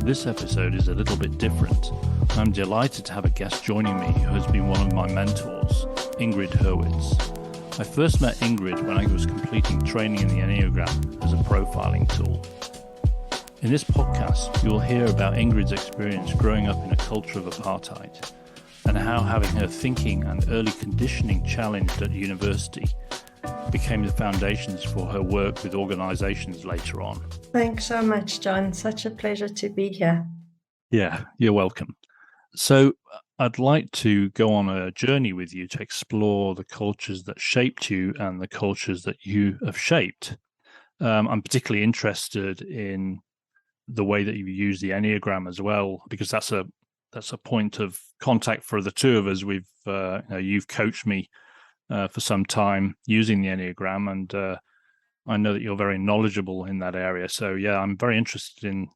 This episode is a little bit different. I'm delighted to have a guest joining me who has been one of my mentors, Ingrid Hurwitz. I first met Ingrid when I was completing training in the Enneagram as a profiling tool. In this podcast, you will hear about Ingrid's experience growing up in a culture of apartheid and how having her thinking and early conditioning challenged at university became the foundations for her work with organisations later on. Thanks so much, John. Such a pleasure to be here. Yeah, you're welcome. So I'd like to go on a journey with you to explore the cultures that shaped you and the cultures that you have shaped. I'm particularly interested in the way that you use the Enneagram as well, because that's a point of contact for the two of us. You've coached me for some time using the Enneagram, and I know that you're very knowledgeable in that area. So yeah, I'm very interested in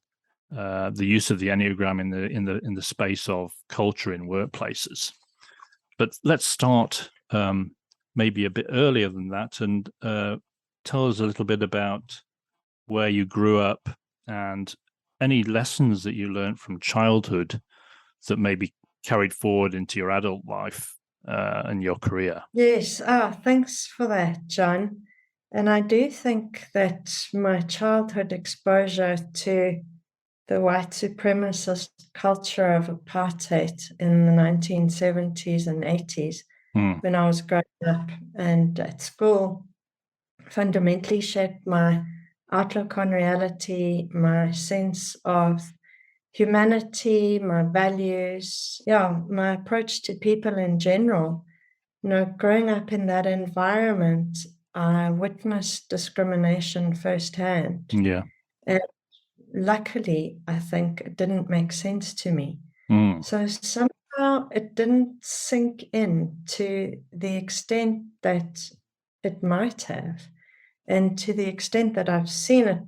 the use of the Enneagram in the space of culture in workplaces. But let's start maybe a bit earlier than that, and tell us a little bit about where you grew up and any lessons that you learned from childhood that may be carried forward into your adult life and your career. Yes, thanks for that, John. And I do think that my childhood exposure to the white supremacist culture of apartheid in the 1970s and 80s, when I was growing up and at school, fundamentally shaped my outlook on reality, my sense of humanity, my values, my approach to people in general. Growing up in that environment, I witnessed discrimination firsthand. Yeah. And luckily, I think it didn't make sense to me. So somehow it didn't sink in to the extent that it might have, and to the extent that I've seen it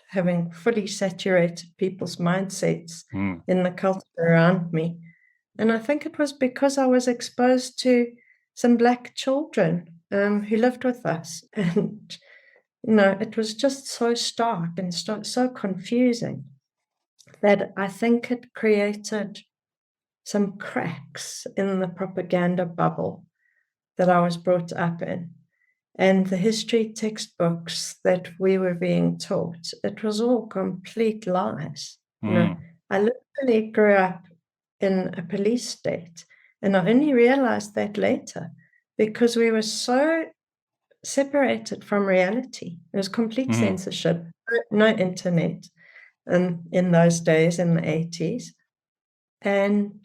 having fully saturated people's mindsets in the culture around me. And I think it was because I was exposed to some Black children who lived with us. And, it was just so stark and so confusing that I think it created some cracks in the propaganda bubble that I was brought up in. And the history textbooks that we were being taught, it was all complete lies. I literally grew up in a police state, and I only realized that later because we were so separated from reality. There was complete censorship, no internet in those days, in the 80s. And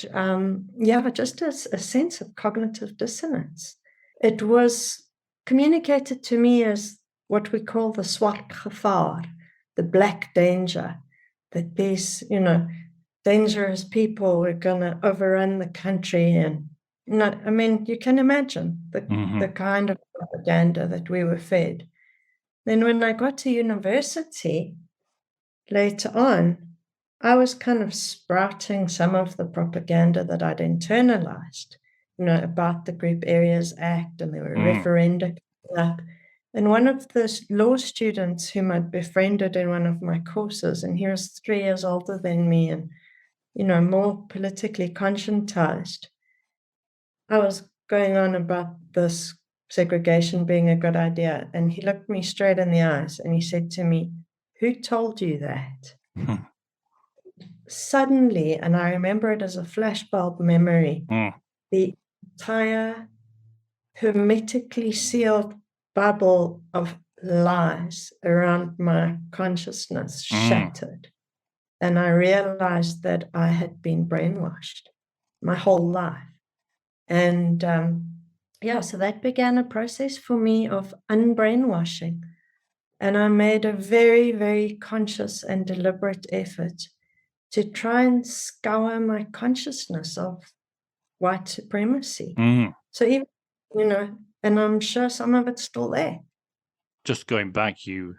just a sense of cognitive dissonance. It was communicated to me as what we call the swart gevaar, the black danger, that these, dangerous people were going to overrun the country. And, you can imagine the kind of propaganda that we were fed. Then when I got to university later on, I was kind of sprouting some of the propaganda that I'd internalized, about the Group Areas Act, and there were referenda coming up. And one of the law students whom I'd befriended in one of my courses, and he was 3 years older than me and, more politically conscientized, I was going on about this segregation being a good idea. And he looked me straight in the eyes and he said to me, "Who told you that?" Suddenly, and I remember it as a flashbulb memory, the entire hermetically sealed bubble of lies around my consciousness shattered. And I realized that I had been brainwashed my whole life. And so that began a process for me of unbrainwashing. And I made a very, very conscious and deliberate effort to try and scour my consciousness of white supremacy. So even, and I'm sure some of it's still there. Just going back, you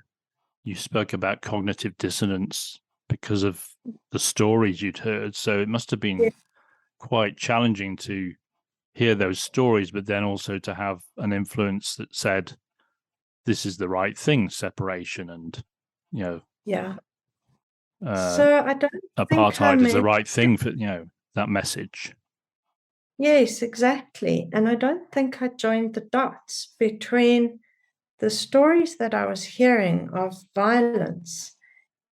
spoke about cognitive dissonance because of the stories you'd heard. So it must have been quite challenging to hear those stories, but then also to have an influence that said, this is the right thing, separation, and, So I don't think apartheid is the right thing for, that message. Yes, exactly. And I don't think I joined the dots between the stories that I was hearing of violence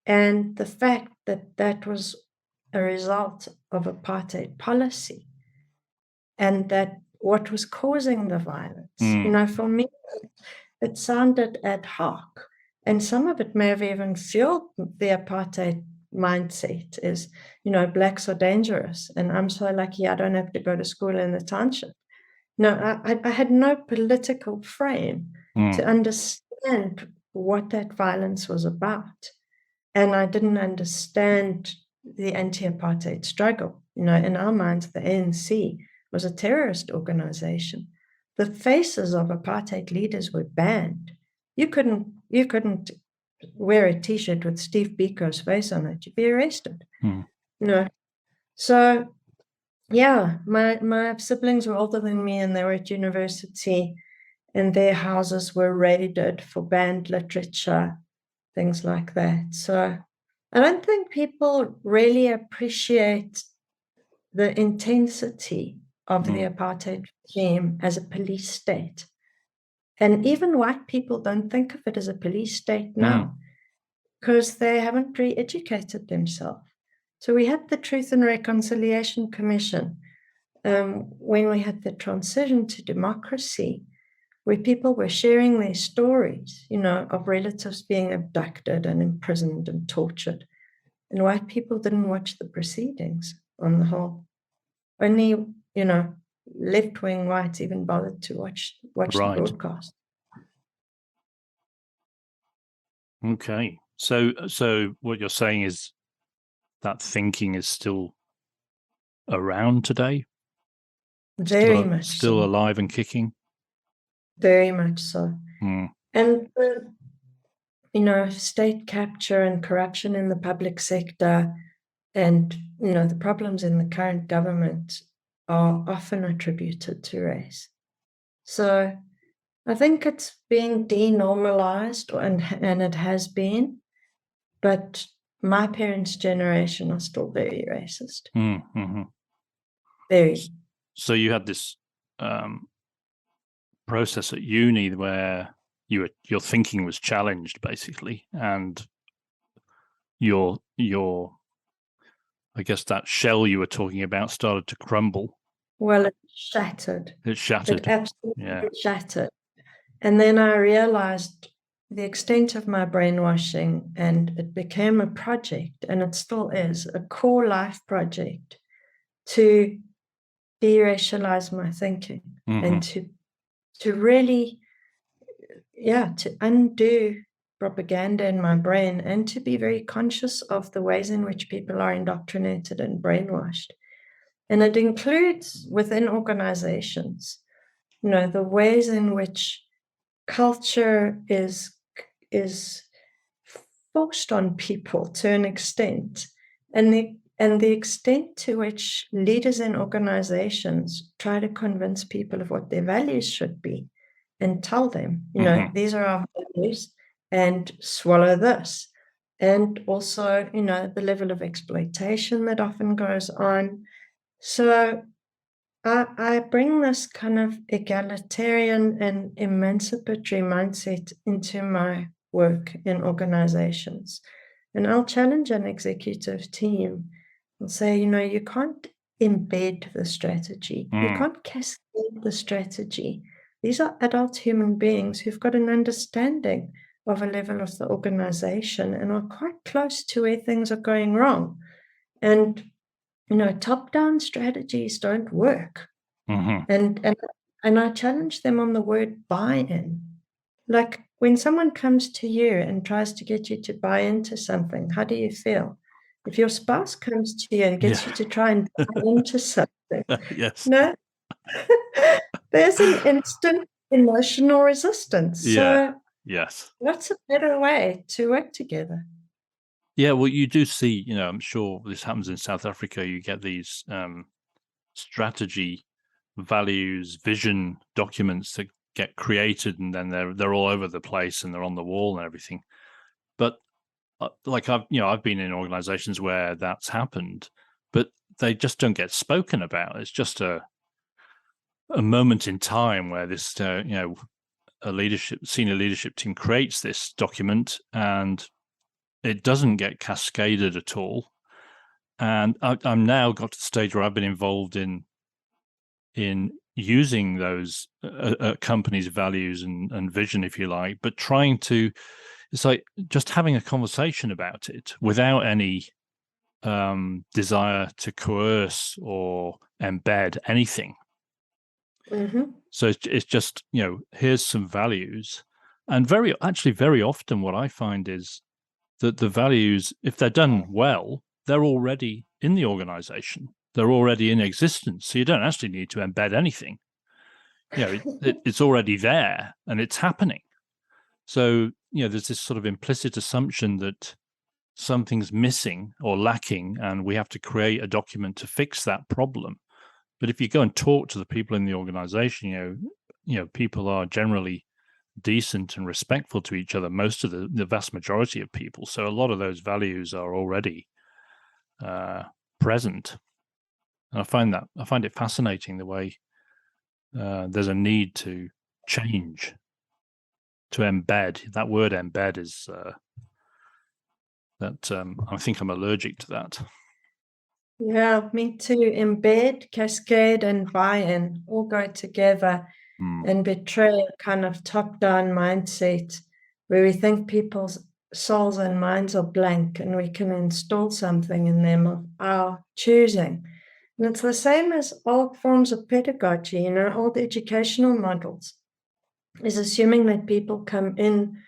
and the fact that that was a result of apartheid policy, and that what was causing the violence. For me, it sounded ad hoc, and some of it may have even fueled the apartheid mindset is, blacks are dangerous, and I'm so lucky I don't have to go to school in the township. No, I had no political frame to understand what that violence was about. And I didn't understand the anti-apartheid struggle. In our minds, the ANC was a terrorist organization. The faces of apartheid leaders were banned. You couldn't wear a T-shirt with Steve Biko's face on it. You'd be arrested. So yeah, my siblings were older than me, and they were at university, and their houses were raided for banned literature, things like that. So I don't think people really appreciate the intensity of the apartheid regime as a police state. And even white people don't think of it as a police state now, because they haven't re-educated themselves. So we had the Truth and Reconciliation Commission when we had the transition to democracy, where people were sharing their stories, of relatives being abducted and imprisoned and tortured. And white people didn't watch the proceedings on the whole. Only, left-wing whites even bothered to watch the broadcast. Okay. So what you're saying is that thinking is still around today? Very much still so. Alive and kicking? Very much so. And state capture and corruption in the public sector, and the problems in the current government are often attributed to race. So I think it's being denormalized, and it has been, but my parents' generation are still very racist. Very. So you had this process at uni where your thinking was challenged, basically, and your I guess that shell you were talking about started to crumble. Well, it shattered. It shattered. It absolutely shattered. And then I realized the extent of my brainwashing, and it became a project, and it still is, a core life project to de-racialize my thinking and to really, to undo propaganda in my brain, and to be very conscious of the ways in which people are indoctrinated and brainwashed. And it includes within organizations, the ways in which culture is forced on people to an extent, and the extent to which leaders in organizations try to convince people of what their values should be, and tell them, these are our values, and swallow this. And also, the level of exploitation that often goes on. So I bring this kind of egalitarian and emancipatory mindset into my work in organizations. And I'll challenge an executive team. I'll say, you can't embed the strategy. You can't cascade the strategy. These are adult human beings who've got an understanding of a level of the organization and are quite close to where things are going wrong. And top-down strategies don't work. And I challenge them on the word buy-in. Like, when someone comes to you and tries to get you to buy into something, how do you feel? If your spouse comes to you and gets you to try and buy into something, yes, no, there's an instant emotional resistance. So yes, what's a better way to work together? Yeah, well, you do see, I'm sure this happens in South Africa. You get these strategy, values, vision documents that get created, and then they're all over the place and they're on the wall and everything. But like I've been in organizations where that's happened, but they just don't get spoken about. It's just a moment in time where this a senior leadership team creates this document, and it doesn't get cascaded at all. And I'm now got to the stage where I've been involved in using those companies' values and vision, if you like, but trying to, it's like just having a conversation about it without any desire to coerce or embed anything. Mm-hmm. So it's just, here's some values. And very often what I find is that the values, if they're done well, they're already in the organization. They're already in existence. So you don't actually need to embed anything. It's already there and it's happening. So, there's this sort of implicit assumption that something's missing or lacking, and we have to create a document to fix that problem. But if you go and talk to the people in the organization, people are generally decent and respectful to each other, most of the vast majority of people. So a lot of those values are already present. And I find it fascinating the way there's a need to change, to embed. That word embed is that I think I'm allergic to that. Yeah, me too. Embed, cascade, and buy-in all go together and betray a kind of top-down mindset where we think people's souls and minds are blank and we can install something in them of our choosing. And it's the same as old forms of pedagogy, old educational models, is assuming that people come in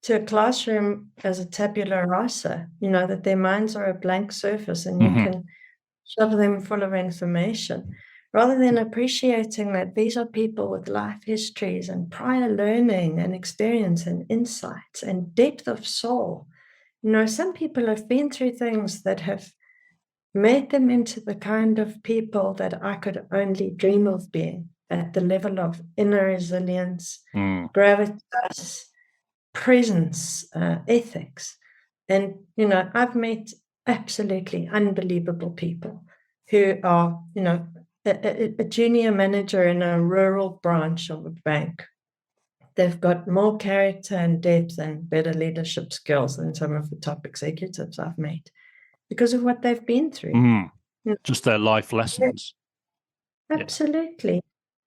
to a classroom as a tabula rasa, that their minds are a blank surface and you can shove them full of information, rather than appreciating that these are people with life histories and prior learning and experience and insights and depth of soul. Some people have been through things that have made them into the kind of people that I could only dream of being at the level of inner resilience, gravitas, presence, ethics. And, I've met absolutely unbelievable people who are, a junior manager in a rural branch of a bank. They've got more character and depth and better leadership skills than some of the top executives I've met because of what they've been through. Just their life lessons. Absolutely.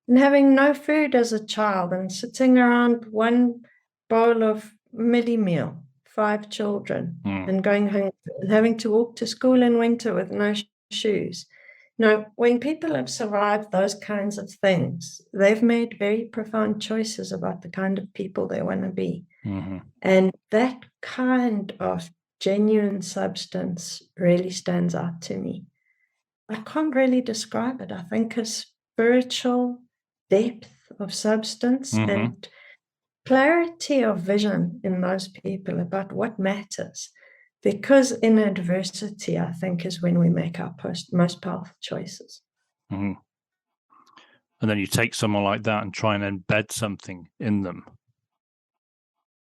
And having no food as a child and sitting around one bowl of midday meal, 5 children, and going home and having to walk to school in winter with no shoes. When people have survived those kinds of things, they've made very profound choices about the kind of people they want to be. And that kind of genuine substance really stands out to me. I can't really describe it. I think a spiritual depth of substance and clarity of vision in those people about what matters. Because in adversity, I think, is when we make our most powerful choices. And then you take someone like that and try and embed something in them.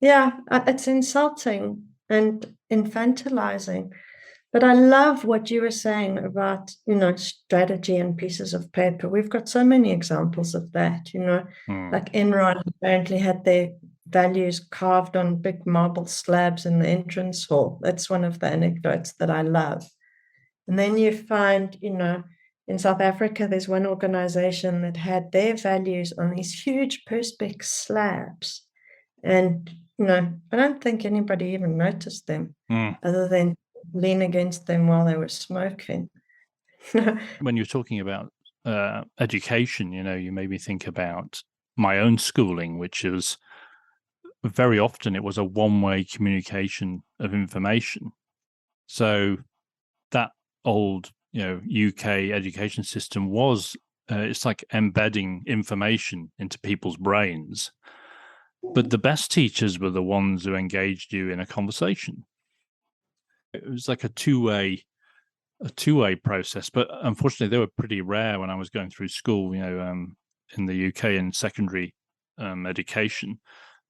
Yeah, it's insulting and infantilizing. But I love what you were saying about, strategy and pieces of paper. We've got so many examples of that, like Enron apparently had their values carved on big marble slabs in the entrance hall. That's one of the anecdotes that I love. And then you find, in South Africa, there's one organization that had their values on these huge perspex slabs. And, I don't think anybody even noticed them other than lean against them while they were smoking. When you're talking about education, you made me think about my own schooling, which is very often it was a one-way communication of information. So that old, UK education system was, it's like embedding information into people's brains. But the best teachers were the ones who engaged you in a conversation. It was like a two-way process, but unfortunately they were pretty rare when I was going through school, in the UK in secondary education.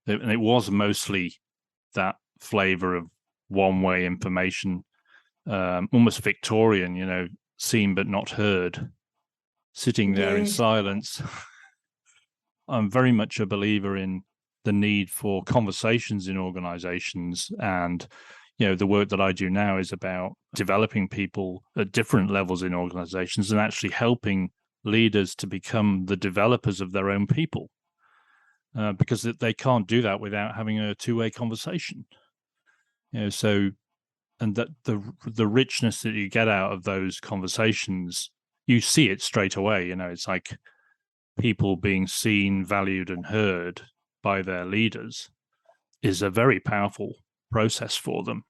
And it was mostly that flavor of one-way information, almost Victorian, seen but not heard, sitting there in silence. I'm very much a believer in the need for conversations in organizations, and the work that I do now is about developing people at different levels in organizations and actually helping leaders to become the developers of their own people, because they can't do that without having a two-way conversation. So, and that the richness that you get out of those conversations, you see it straight away. It's like people being seen, valued, and heard by their leaders is a very powerful process for them.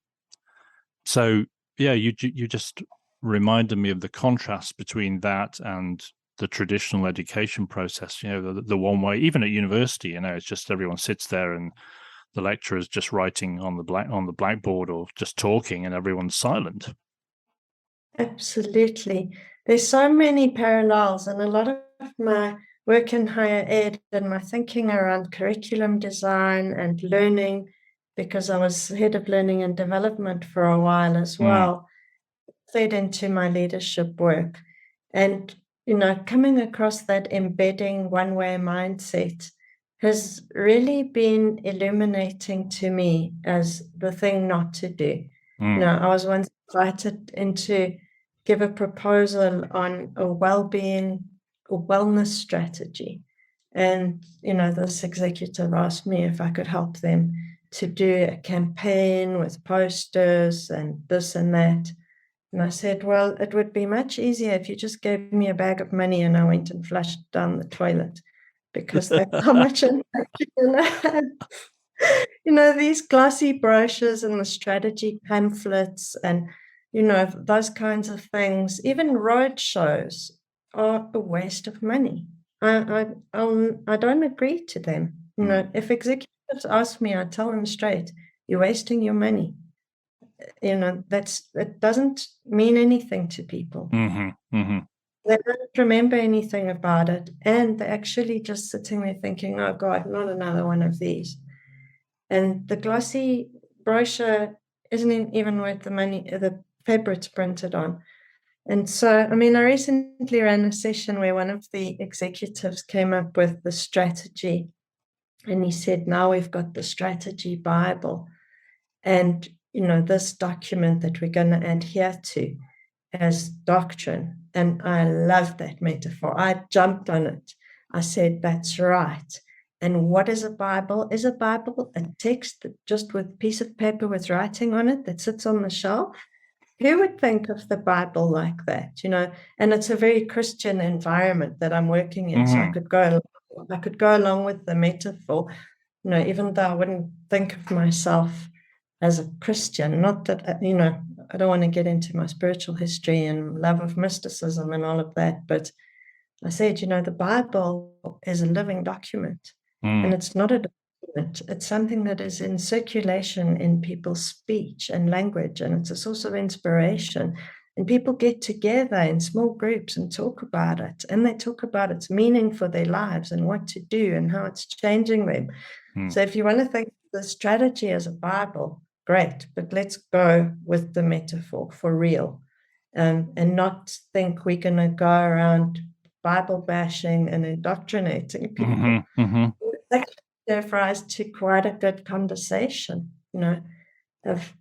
So, yeah, you just reminded me of the contrast between that and the traditional education process. The one way, even at university, it's just everyone sits there and the lecturer is just writing on the blackboard or just talking, and everyone's silent. Absolutely. There's so many parallels, and a lot of my work in higher ed and my thinking around curriculum design and learning, because I was head of learning and development for a while as well, fed into my leadership work. And, coming across that embedding one-way mindset has really been illuminating to me as the thing not to do. I was once invited in to give a proposal on a well-being or wellness strategy. And, this executive asked me if I could help them to do a campaign with posters and this and that. And I said, well, it would be much easier if you just gave me a bag of money and I went and flushed down the toilet, because that's how much impact you're going to have. These glossy brochures and the strategy pamphlets and, those kinds of things, even road shows, are a waste of money. I don't agree to them. If executives ask me, I tell them straight, you're wasting your money. It doesn't mean anything to people. They don't remember anything about it, and they're actually just sitting there thinking, oh God, not another one of these. And the glossy brochure isn't even worth the money, the paper it's printed on. And so, I recently ran a session where one of the executives came up with the strategy, and he said, now we've got the strategy Bible, and this document that we're going to adhere to as doctrine. And I love that metaphor. I jumped on it. I said, that's right. And what is a Bible? Is a Bible a text just with a piece of paper with writing on it that sits on the shelf? Who would think of the Bible like that? And it's a very Christian environment that I'm working in. So I could go along with the metaphor, even though I wouldn't think of myself as a Christian. Not that, I don't want to get into my spiritual history and love of mysticism and all of that, but I said, the Bible is a living document, and it's not a document. It's something that is in circulation in people's speech and language, and it's a source of inspiration. And people get together in small groups and talk about it, and they talk about its meaning for their lives and what to do and how it's changing them. So if you want to think of the strategy as a Bible, great, but let's go with the metaphor for real, and not think we're going to go around Bible bashing and indoctrinating people. That gave rise to quite a good conversation, of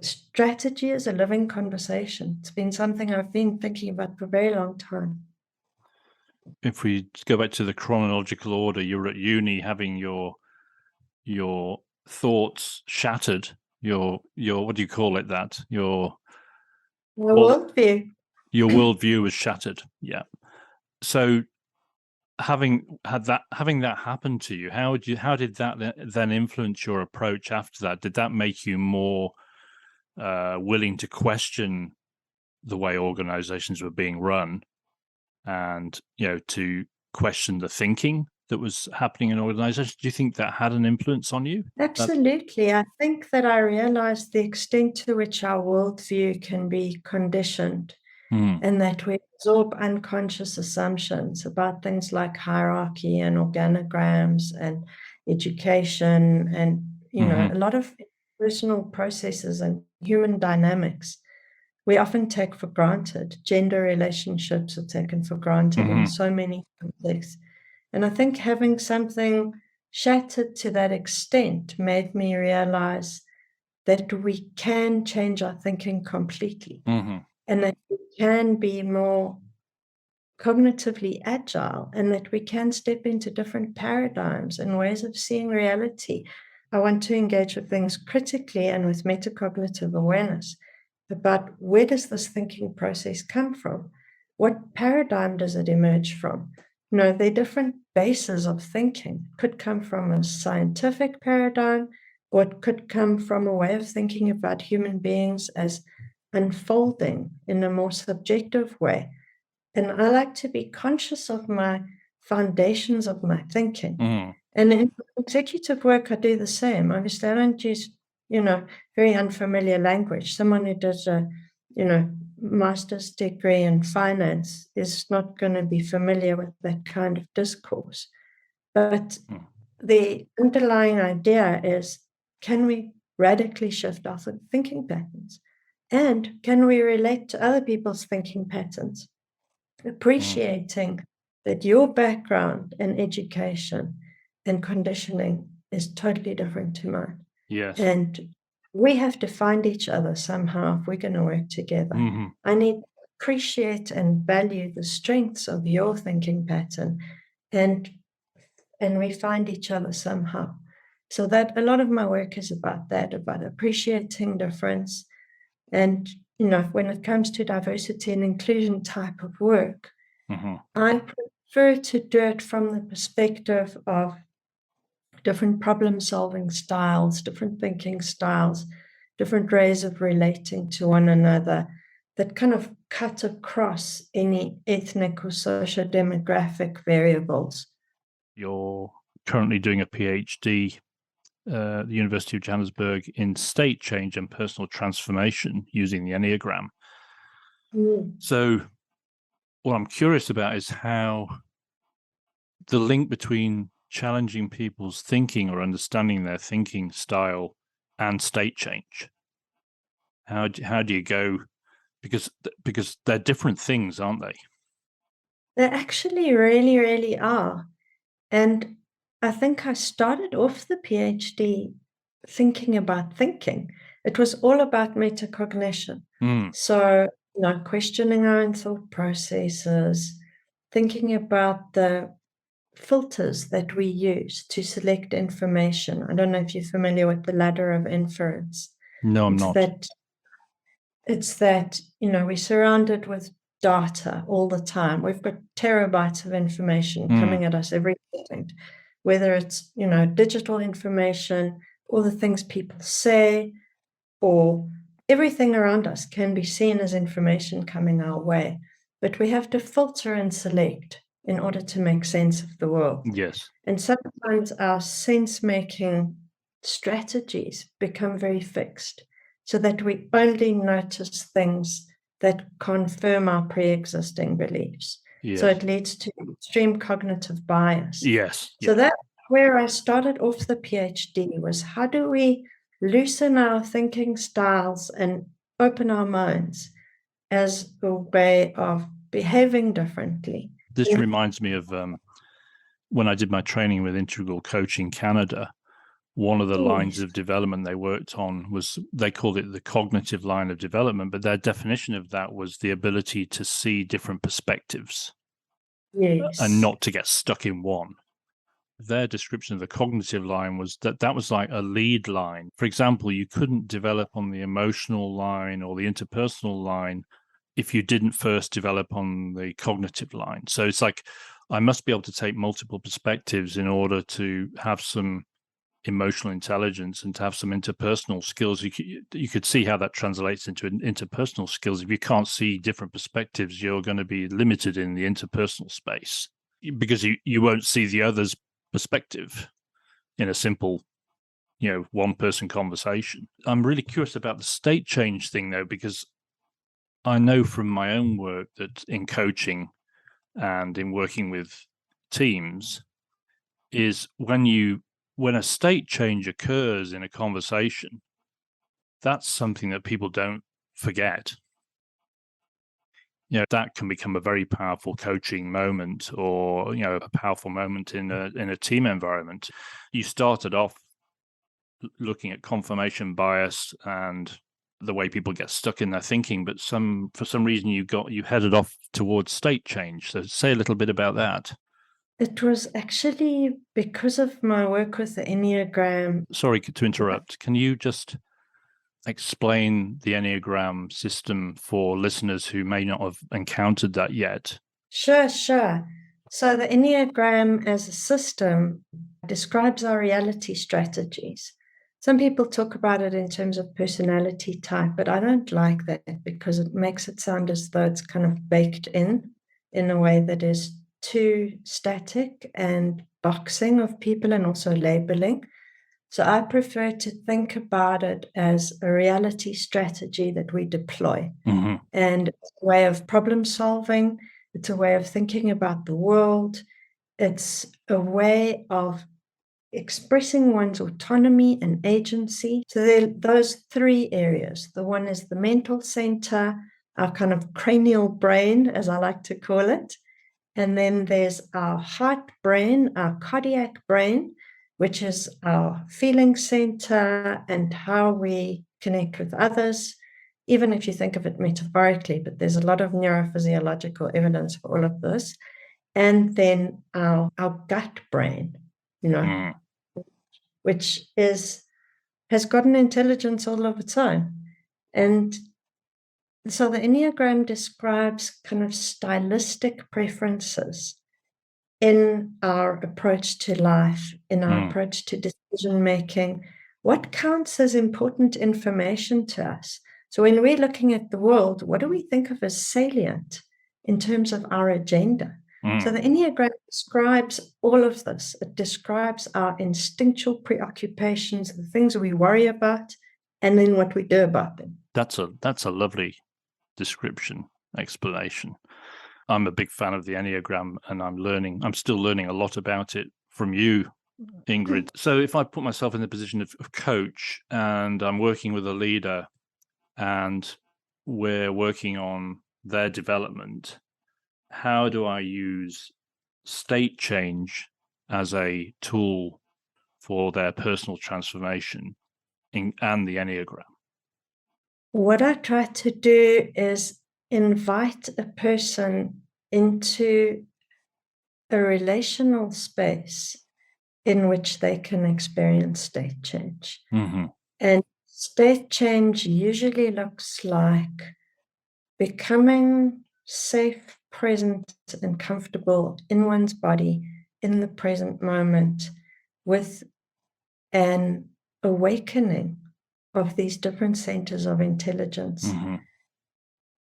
strategy as a living conversation. It's been something I've been thinking about for a very long time. If we go back to the chronological order, you're at uni having your thoughts shattered, your what do you call it, that your worldview was shattered. Yeah. So having that happen to you, how did that then influence your approach after that? Did that make you more willing to question the way organizations were being run, and to question the thinking that was happening in organizations? Do you think that had an influence on you? Absolutely. I think that I realized the extent to which our worldview can be conditioned, and that we absorb unconscious assumptions about things like hierarchy and organograms and education and, a lot of personal processes and human dynamics we often take for granted. Gender relationships are taken for granted in so many contexts. And I think having something shattered to that extent made me realize that we can change our thinking completely, and that we can be more cognitively agile, and that we can step into different paradigms and ways of seeing reality. I want to engage with things critically and with metacognitive awareness about where does this thinking process come from? What paradigm does it emerge from? There are different bases of thinking. It could come from a scientific paradigm, or it could come from a way of thinking about human beings as unfolding in a more subjective way. And I like to be conscious of my foundations of my thinking. And in executive work, I do the same. Obviously, I don't use, very unfamiliar language. Someone who does a, master's degree in finance is not going to be familiar with that kind of discourse. But the underlying idea is, can we radically shift our thinking patterns? And can we relate to other people's thinking patterns? Appreciating that your background and education and conditioning is totally different to mine. Yes. And we have to find each other somehow if we're going to work together. I need to appreciate and value the strengths of your thinking pattern, and we find each other somehow. So that a lot of my work is about that, about appreciating difference. And when it comes to diversity and inclusion type of work, I prefer to do it from the perspective of different problem-solving styles, different thinking styles, different ways of relating to one another that kind of cut across any ethnic or socio-demographic variables. You're currently doing a PhD at the University of Johannesburg in state change and personal transformation using the Enneagram. So what I'm curious about is how the link between challenging people's thinking or understanding their thinking style and state change. How do you go? Because they're different things, aren't they? They actually really, really are. And I think I started off the PhD thinking about thinking. It was all about metacognition. So, questioning our own thought processes, thinking about the filters that we use to select information. I don't know if you're familiar with the ladder of inference. No, I'm not. It's that, we're surrounded with data all the time. We've got terabytes of information coming at us every second, whether it's, digital information or the things people say, or everything around us can be seen as information coming our way. But we have to filter and select in order to make sense of the world. Yes. And sometimes our sense-making strategies become very fixed, so that we only notice things that confirm our pre-existing beliefs. Yes. So it leads to extreme cognitive bias. Yes. So that's where I started off the PhD, was how do we loosen our thinking styles and open our minds as a way of behaving differently. This reminds me of when I did my training with Integral Coaching Canada. One of the lines of development they worked on was, they called it the cognitive line of development, but their definition of that was the ability to see different perspectives and not to get stuck in one. Their description of the cognitive line was that was like a lead line. For example, you couldn't develop on the emotional line or the interpersonal line if you didn't first develop on the cognitive line. So it's like, I must be able to take multiple perspectives in order to have some emotional intelligence and to have some interpersonal skills. You could see how that translates into interpersonal skills. If you can't see different perspectives, you're going to be limited in the interpersonal space, because you won't see the other's perspective in a simple, one-person conversation. I'm really curious about the state change thing, though, because I know from my own work that in coaching and in working with teams, is when a state change occurs in a conversation, that's something that people don't forget. That can become a very powerful coaching moment, or a powerful moment in a team environment. You started off looking at confirmation bias and the way people get stuck in their thinking, but for some reason you headed off towards state change. So say a little bit about that. It was actually because of my work with the Enneagram. Sorry to interrupt. Can you just explain the Enneagram system for listeners who may not have encountered that yet? Sure. So the Enneagram as a system describes our reality strategies. Some people talk about it in terms of personality type, but I don't like that because it makes it sound as though it's kind of baked in a way that is too static and boxing of people and also labeling. So I prefer to think about it as a reality strategy that we deploy. Mm-hmm. And it's a way of problem solving. It's a way of thinking about the world. It's a way of expressing one's autonomy and agency. So there are those three areas. The one is the mental center, our kind of cranial brain, as I like to call it. And then there's our heart brain, our cardiac brain, which is our feeling center and how we connect with others, even if you think of it metaphorically, but there's a lot of neurophysiological evidence for all of this. And then our gut brain, which has got an intelligence all of its own. And so the Enneagram describes kind of stylistic preferences in our approach to life, in our approach to decision making, what counts as important information to us. So when we're looking at the world, what do we think of as salient in terms of our agenda? So the Enneagram describes all of this. It describes our instinctual preoccupations, the things we worry about, and then what we do about them. That's a lovely description, explanation. I'm a big fan of the Enneagram, and I'm still learning a lot about it from you, Ingrid. So if I put myself in the position of coach and I'm working with a leader and we're working on their development, how do I use state change as a tool for their personal transformation and the Enneagram? What I try to do is invite a person into a relational space in which they can experience state change. Mm-hmm. And state change usually looks like becoming safe, present, and comfortable in one's body in the present moment with an awakening of these different centers of intelligence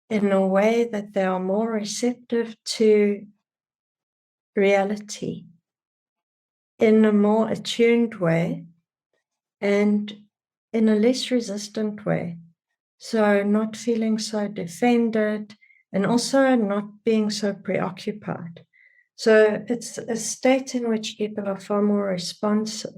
in a way that they are more receptive to reality in a more attuned way and in a less resistant way. So not feeling so defended and also not being so preoccupied. So it's a state in which people are far more responsive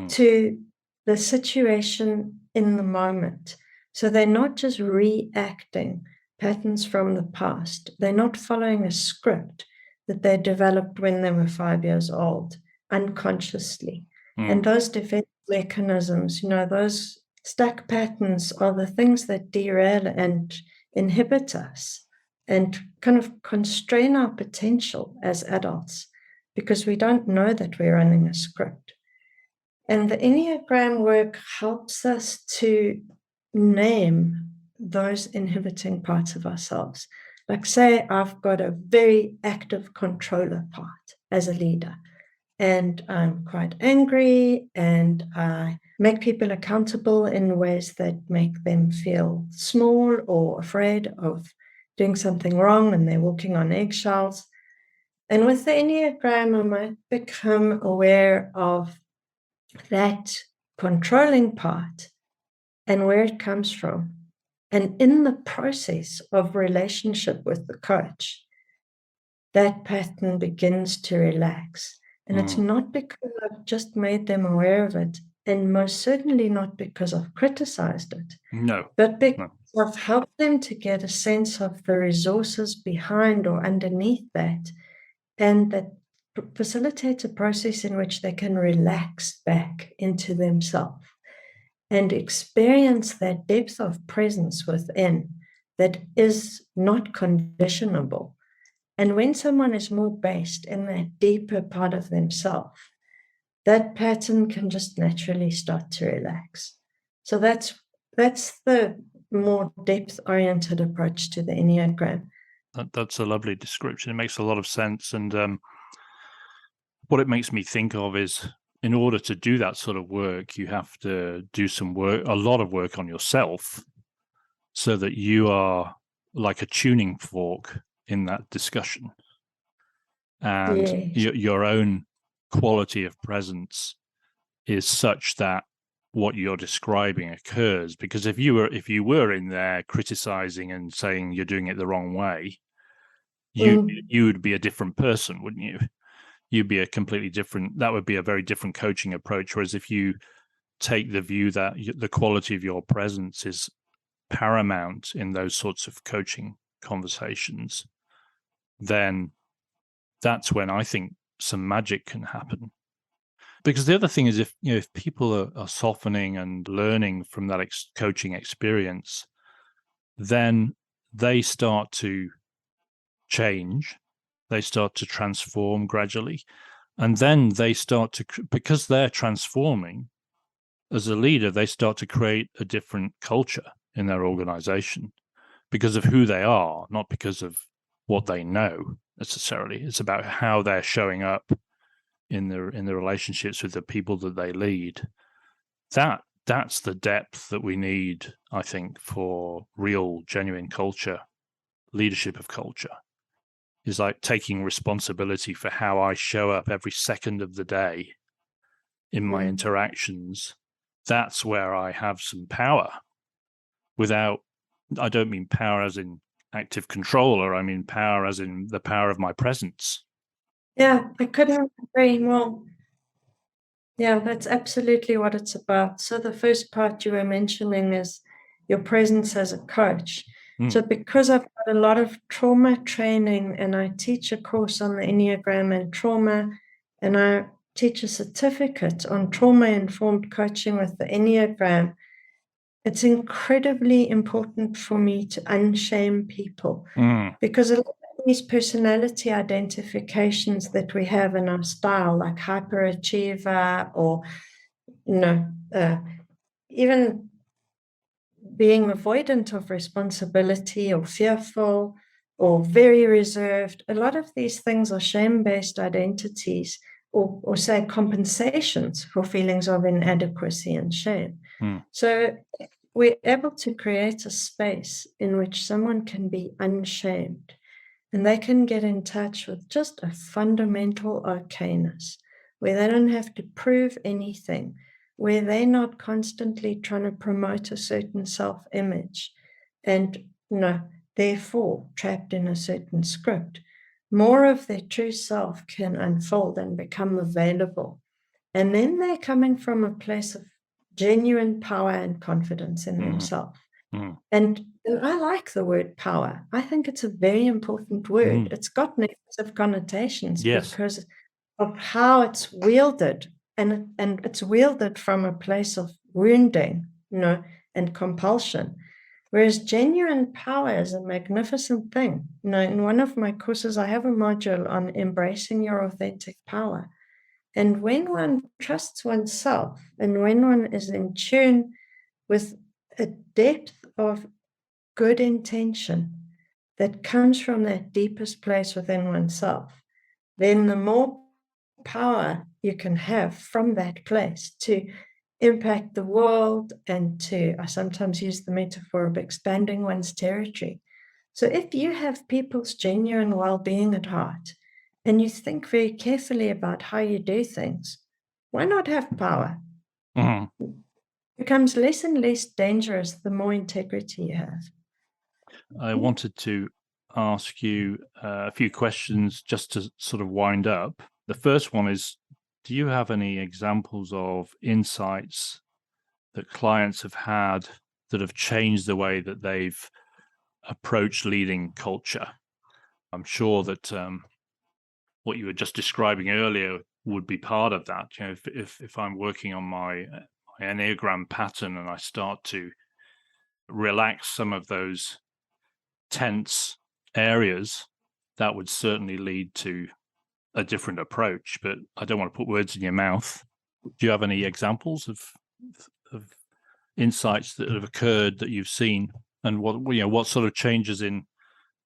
to the situation in the moment. So they're not just reacting patterns from the past. They're not following a script that they developed when they were 5 years old, unconsciously. And those defense mechanisms, those stuck patterns are the things that derail and inhibit us and kind of constrain our potential as adults because we don't know that we're running a script. And the Enneagram work helps us to name those inhibiting parts of ourselves. Like, say, I've got a very active controller part as a leader, and I'm quite angry, and I make people accountable in ways that make them feel small or afraid of doing something wrong, and they're walking on eggshells. And with the Enneagram, I might become aware of that controlling part and where it comes from. And in the process of relationship with the coach, that pattern begins to relax. And it's not because I've just made them aware of it. and most certainly not because I've criticized it. No. But because I've helped them to get a sense of the resources behind or underneath that, and that facilitates a process in which they can relax back into themselves and experience that depth of presence within that is not conditionable. And when someone is more based in that deeper part of themselves, that pattern can just naturally start to relax. So that's the more depth-oriented approach to the Enneagram. That's a lovely description. It makes a lot of sense. And what it makes me think of is, in order to do that sort of work, you have to do a lot of work on yourself, so that you are like a tuning fork in that discussion. And your own quality of presence is such that what you're describing occurs. Because if you were in there criticizing and saying you're doing it the wrong way, you would be a different person, wouldn't you? You'd be that would be a very different coaching approach. Whereas if you take the view that the quality of your presence is paramount in those sorts of coaching conversations, then that's when I think some magic can happen. Because the other thing is, if people are softening and learning from that coaching experience, then they start to change, they start to transform gradually, and then they start to, because they're transforming as a leader, they start to create a different culture in their organization because of who they are, not because of what they know necessarily. It's about how they're showing up in the relationships with the people that they lead. That's the depth that we need, I think, for real, genuine culture, leadership of culture. Is like taking responsibility for how I show up every second of the day in my interactions. That's where I have some power. I don't mean power as in active control, or I mean power as in the power of my presence. Yeah, I couldn't agree more. Yeah, that's absolutely what it's about. So the first part you were mentioning is your presence as a coach. So because I've got a lot of trauma training, and I teach a course on the Enneagram and trauma, and I teach a certificate on trauma-informed coaching with the Enneagram, it's incredibly important for me to unshame people, because a lot of these personality identifications that we have in our style, like hyperachiever, or even being avoidant of responsibility, or fearful, or very reserved, a lot of these things are shame-based identities, or say compensations for feelings of inadequacy and shame. So we're able to create a space in which someone can be unshamed, and they can get in touch with just a fundamental okayness, where they don't have to prove anything, where they're not constantly trying to promote a certain self-image and, therefore trapped in a certain script. More of their true self can unfold and become available. And then they're coming from a place of genuine power and confidence in themselves. And I like the word power. I think it's a very important word. It's got negative connotations because of how it's wielded, and it's wielded from a place of wounding, and compulsion. Whereas genuine power is a magnificent thing. In one of my courses, I have a module on embracing your authentic power. And when one trusts oneself, and when one is in tune with a depth of good intention that comes from that deepest place within oneself, then the more power you can have from that place to impact the world, and to, I sometimes use the metaphor of expanding one's territory. So if you have people's genuine well-being at heart, and you think very carefully about how you do things, why not have power? It becomes less and less dangerous the more integrity you have. I wanted to ask you a few questions just to sort of wind up. The first one is, do you have any examples of insights that clients have had that have changed the way that they've approached leading culture? I'm sure that what you were just describing earlier would be part of that. You know, if I'm working on my Enneagram pattern and I start to relax some of those tense areas, that would certainly lead to a different approach. But I don't want to put words in your mouth. Do you have any examples of insights that have occurred that you've seen, and what sort of changes in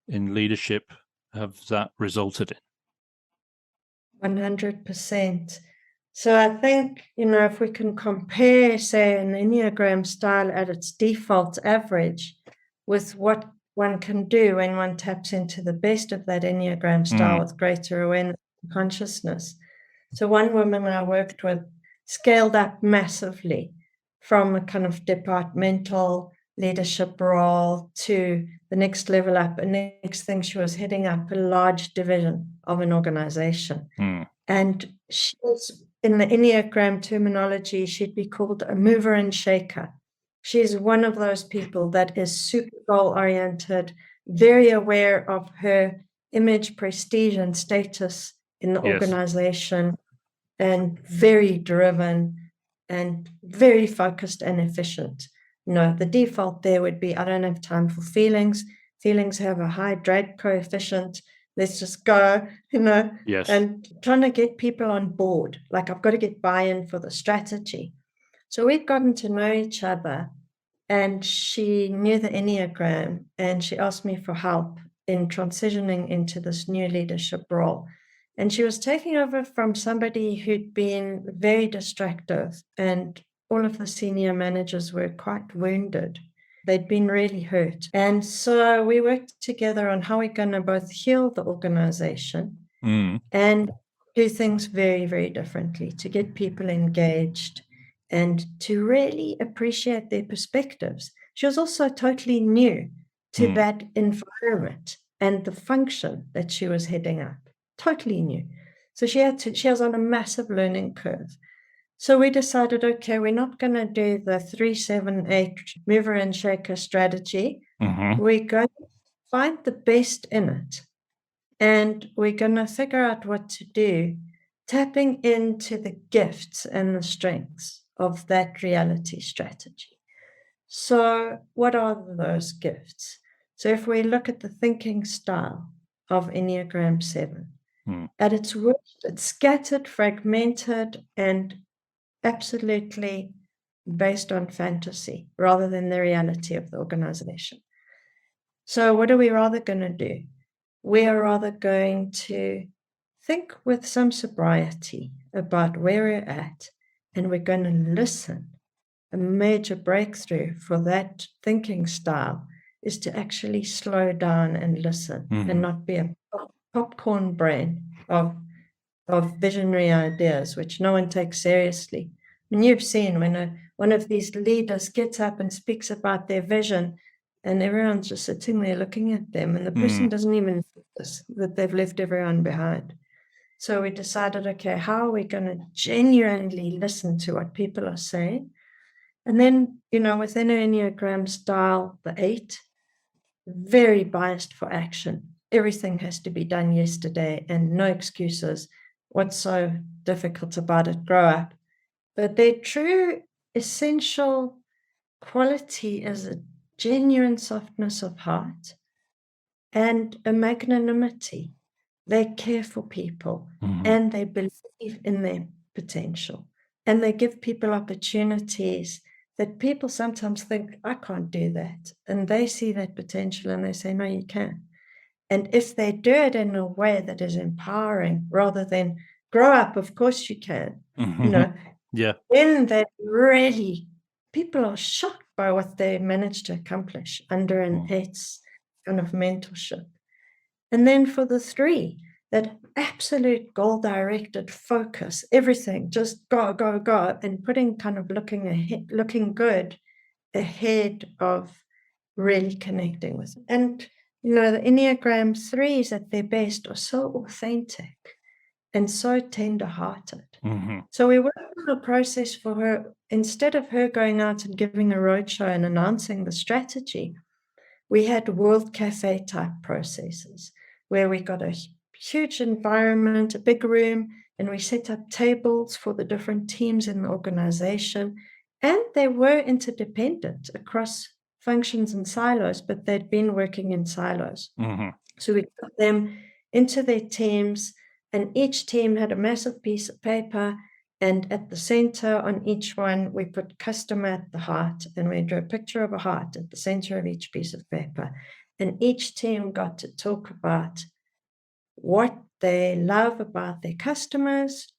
leadership have that resulted in? 100%. So I think, if we can compare, say, an Enneagram style at its default average with what one can do when one taps into the best of that Enneagram style with greater awareness and consciousness. So one woman I worked with scaled up massively from a kind of departmental leadership role to the next level up. And next thing, she was heading up a large division of an organization. And she was, in the Enneagram terminology, she'd be called a mover and shaker. She's one of those people that is super goal-oriented, very aware of her image, prestige, and status in the organization, and very driven and very focused and efficient. The default there would be, I don't have time for feelings. Feelings have a high drag coefficient. Let's just go, and trying to get people on board. Like, I've got to get buy-in for the strategy. So we'd gotten to know each other, and she knew the Enneagram, and she asked me for help in transitioning into this new leadership role. And she was taking over from somebody who'd been very distractive, and all of the senior managers were quite wounded. They'd been really hurt. And so we worked together on how we're going to both heal the organization and do things very, very differently to get people engaged and to really appreciate their perspectives. She was also totally new to that environment and the function that she was heading up. Totally new. So she was on a massive learning curve. So we decided, okay, we're not going to do the 3-7-8 mover and shaker strategy. We're going to find the best in it. And we're going to figure out what to do, tapping into the gifts and the strengths of that reality strategy. So what are those gifts? So if we look at the thinking style of Enneagram 7, at its worst, it's scattered, fragmented, and absolutely based on fantasy rather than the reality of the organization. So what are we rather going to do? We are rather going to think with some sobriety about where we're at, and we're going to listen. A major breakthrough for that thinking style is to actually slow down and listen and not be a popcorn brain of visionary ideas, which no one takes seriously. I mean, you've seen when one of these leaders gets up and speaks about their vision, and everyone's just sitting there looking at them, and the person doesn't even notice that they've left everyone behind. So we decided, okay, how are we going to genuinely listen to what people are saying? And then, within an Enneagram style, the 8, very biased for action. Everything has to be done yesterday and no excuses. What's so difficult about it? Grow up. But their true essential quality is a genuine softness of heart and a magnanimity. They care for people and they believe in their potential, and they give people opportunities that people sometimes think, I can't do that. And they see that potential and they say, no, you can. And if they do it in a way that is empowering rather than grow up, of course you can, then that really, people are shocked by what they managed to accomplish under an 8's kind of mentorship. And then for the 3, that absolute goal-directed focus, everything, just go, go, go, and putting kind of looking good ahead of really connecting with it. And, the Enneagram 3s at their best are so authentic and so tender-hearted. So we worked on a process for her. Instead of her going out and giving a roadshow and announcing the strategy, we had World Cafe type processes where we got a huge environment, a big room, and we set up tables for the different teams in the organization. And they were interdependent across functions and silos, but they'd been working in silos. So we put them into their teams, and each team had a massive piece of paper. And at the center on each one, we put customer at the heart, and we drew a picture of a heart at the center of each piece of paper. And each team got to talk about what they love about their customers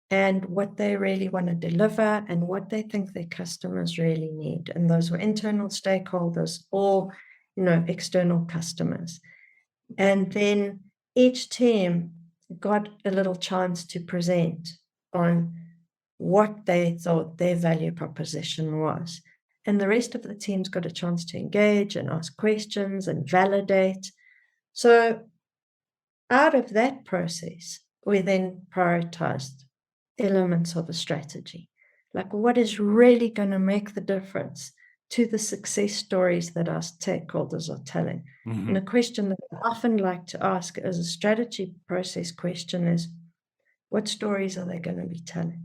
and what they really want to deliver and what they think their customers really need. And those were internal stakeholders or, external customers. And then each team got a little chance to present on what they thought their value proposition was. And the rest of the teams got a chance to engage and ask questions and validate. So out of that process, we then prioritized elements of a strategy. Like, what is really going to make the difference to the success stories that our stakeholders are telling? And a question that I often like to ask as a strategy process question is, what stories are they going to be telling?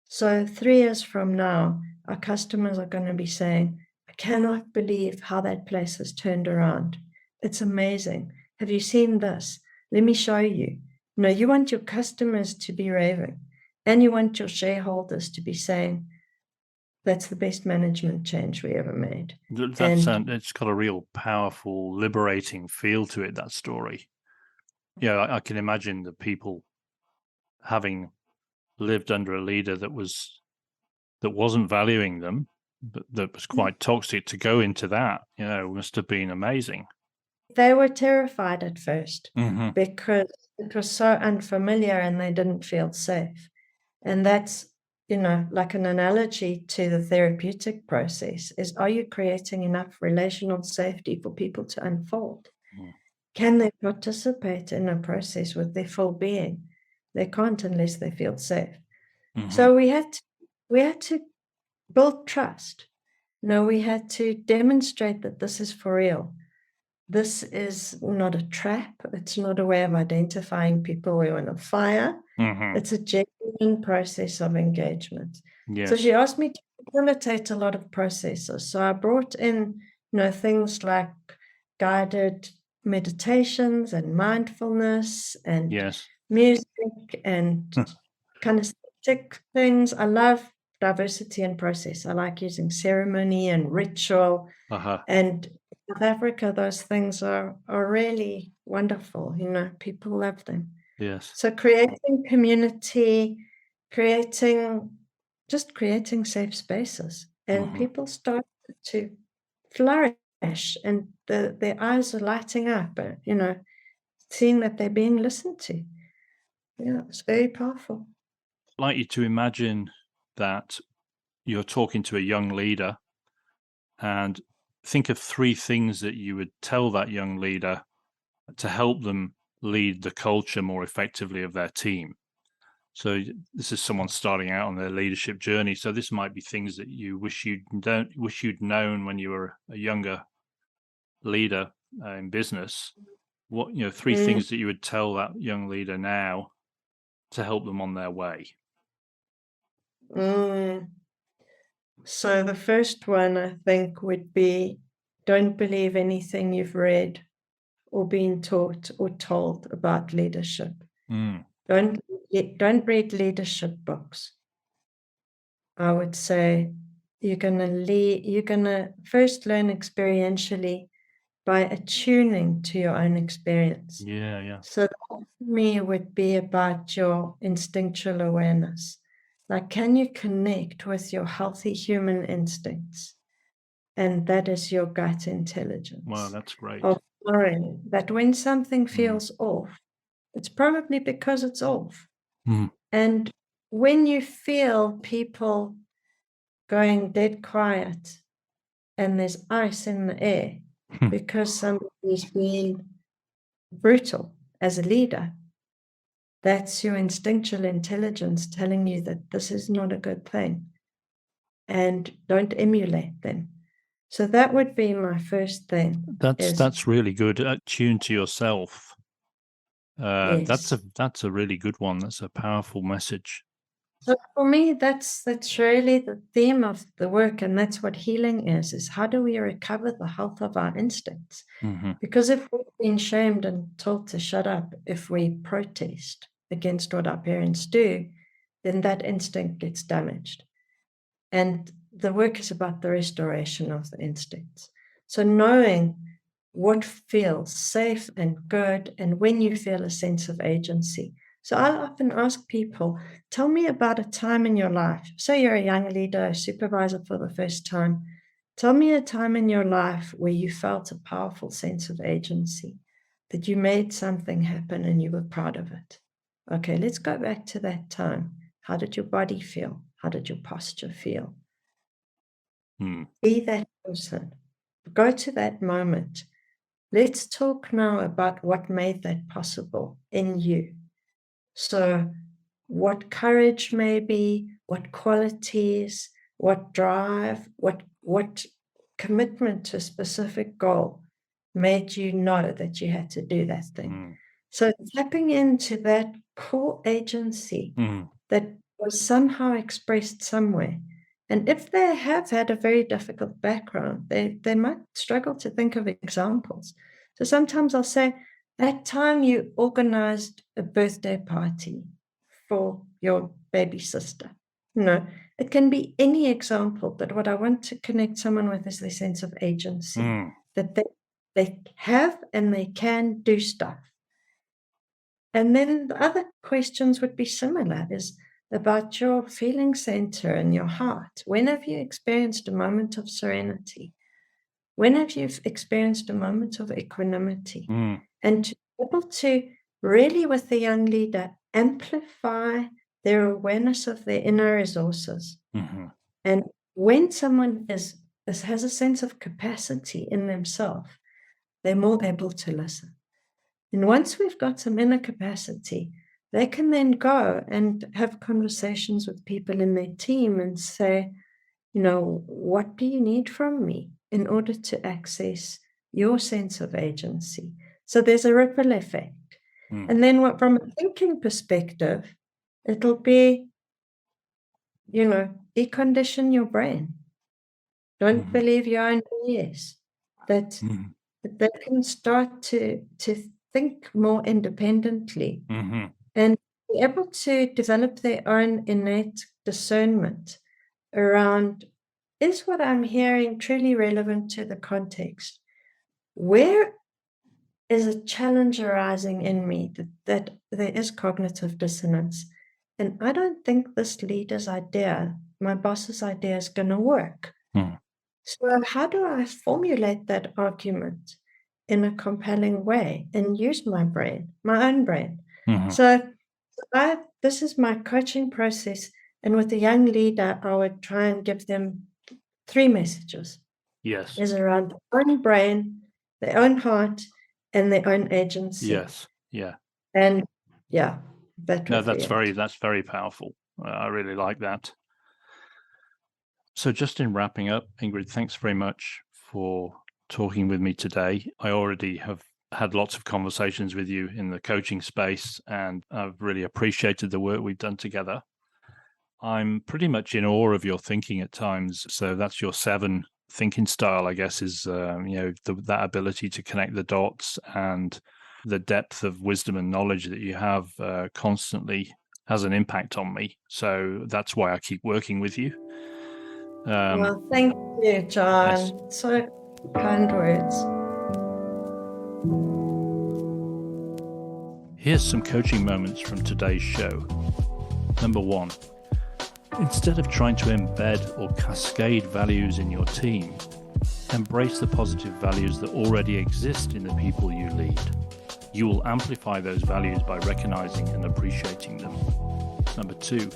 So 3 years from now, our customers are going to be saying, I cannot believe how that place has turned around. It's amazing. Have you seen this? Let me show you. No, you want your customers to be raving, and you want your shareholders to be saying, that's the best management change we ever made. It's got a real powerful, liberating feel to it, that story. Yeah, I can imagine the people having lived under a leader that wasn't valuing them, but that was quite toxic, to go into that, must have been amazing. They were terrified at first because it was so unfamiliar and they didn't feel safe. And that's, like an analogy to the therapeutic process is, are you creating enough relational safety for people to unfold? Can they participate in a process with their full being? They can't unless they feel safe. So we had to build trust. We had to demonstrate that this is for real. This is not a trap. It's not a way of identifying people we want to fire. It's a genuine process of engagement. Yes. So she asked me to facilitate a lot of processes. So I brought in, things like guided meditations and mindfulness and music and kinesthetic things. I love diversity and process. I like using ceremony and ritual. And in South Africa, those things are really wonderful. People love them. Yes. So creating community, creating safe spaces, and people start to flourish, and their eyes are lighting up, seeing that they're being listened to. Yeah, it's very powerful. I'd like you to imagine that you're talking to a young leader and think of 3 things that you would tell that young leader to help them lead the culture more effectively of their team. So this is someone starting out on their leadership journey. So this might be things that you wish you'd known when you were a younger leader in business. What 3 things that you would tell that young leader now to help them on their way? So the first one, I think, would be, don't believe anything you've read or been taught or told about leadership. Don't read leadership books. I would say you're gonna first learn experientially by attuning to your own experience. Yeah. So that for me would be about your instinctual awareness. Like, can you connect with your healthy human instincts? And that is your gut intelligence. Wow, that's great. Of knowing that when something feels off, it's probably because it's off. And when you feel people going dead quiet and there's ice in the air because somebody's been brutal as a leader, That's your instinctual intelligence telling you that this is not a good thing, and don't emulate them. So that would be my first thing. That's really good. Attune to yourself. Yes. That's a really good one. That's a powerful message. So for me, that's really the theme of the work, and that's what healing is how do we recover the health of our instincts? Mm-hmm. Because if we've been shamed and told to shut up if we protest against what our parents do, then that instinct gets damaged. And the work is about the restoration of the instincts. So knowing what feels safe and good, and when you feel a sense of agency. So I'll often ask people, tell me about a time in your life. Say you're a young leader, a supervisor for the first time. Tell me a time in your life where you felt a powerful sense of agency, that you made something happen and you were proud of it. Okay, let's go back to that time. How did your body feel? How did your posture feel? Be that person. Go to that moment. Let's talk now about what made that possible in you. So what courage may be, what qualities, what drive, what commitment to a specific goal made you know that you had to do that thing. So tapping into that core agency that was somehow expressed somewhere. And if they have had a very difficult background, they might struggle to think of examples. So sometimes I'll say, that time you organized a birthday party for your baby sister. It can be any example, but what I want to connect someone with is their sense of agency, that they have and they can do stuff. And then the other questions would be similar, is about your feeling center and your heart. When have you experienced a moment of serenity? When have you experienced a moment of equanimity? And to be able to really, with the young leader, amplify their awareness of their inner resources. And when someone has a sense of capacity in themselves, they're more able to listen. And once we've got some inner capacity, they can then go and have conversations with people in their team and say, what do you need from me in order to access your sense of agency? So there's a ripple effect. And then from a thinking perspective, it'll be, decondition your brain. Don't believe your own BS. That they can start to think more independently and be able to develop their own innate discernment around, is what I'm hearing truly relevant to the context? Where is a challenge arising in me that there is cognitive dissonance? And I don't think this leader's idea, my boss's idea, is going to work. So how do I formulate that argument in a compelling way and use my brain, my own brain? So this is my coaching process. And with a young leader, I would try and give them 3 messages. Yes. Is around their own brain, their own heart, and their own agency. Yes. Yeah. And that's very powerful. I really like that. So just in wrapping up, Ingrid, thanks very much for talking with me today. I already have had lots of conversations with you in the coaching space, and I've really appreciated the work we've done together. I'm pretty much in awe of your thinking at times. So that's your 7 thinking style, I guess, is, that ability to connect the dots, and the depth of wisdom and knowledge that you have constantly has an impact on me. So that's why I keep working with you. Well, thank you, John. Yes. So kind words. Here's some coaching moments from today's show. Number 1, instead of trying to embed or cascade values in your team, embrace the positive values that already exist in the people you lead. You will amplify those values by recognizing and appreciating them. Number 2,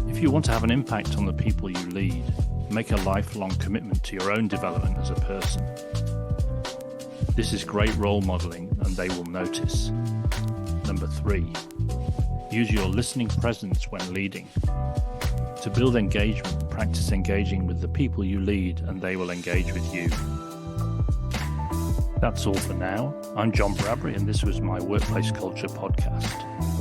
if you want to have an impact on the people you lead, make a lifelong commitment to your own development as a person. This is great role modeling, and they will notice. Number 3, Use your listening presence when leading. To build engagement, practice engaging with the people you lead, and they will engage with you. That's all for now. I'm John Bradbury, and this was my Workplace Culture podcast.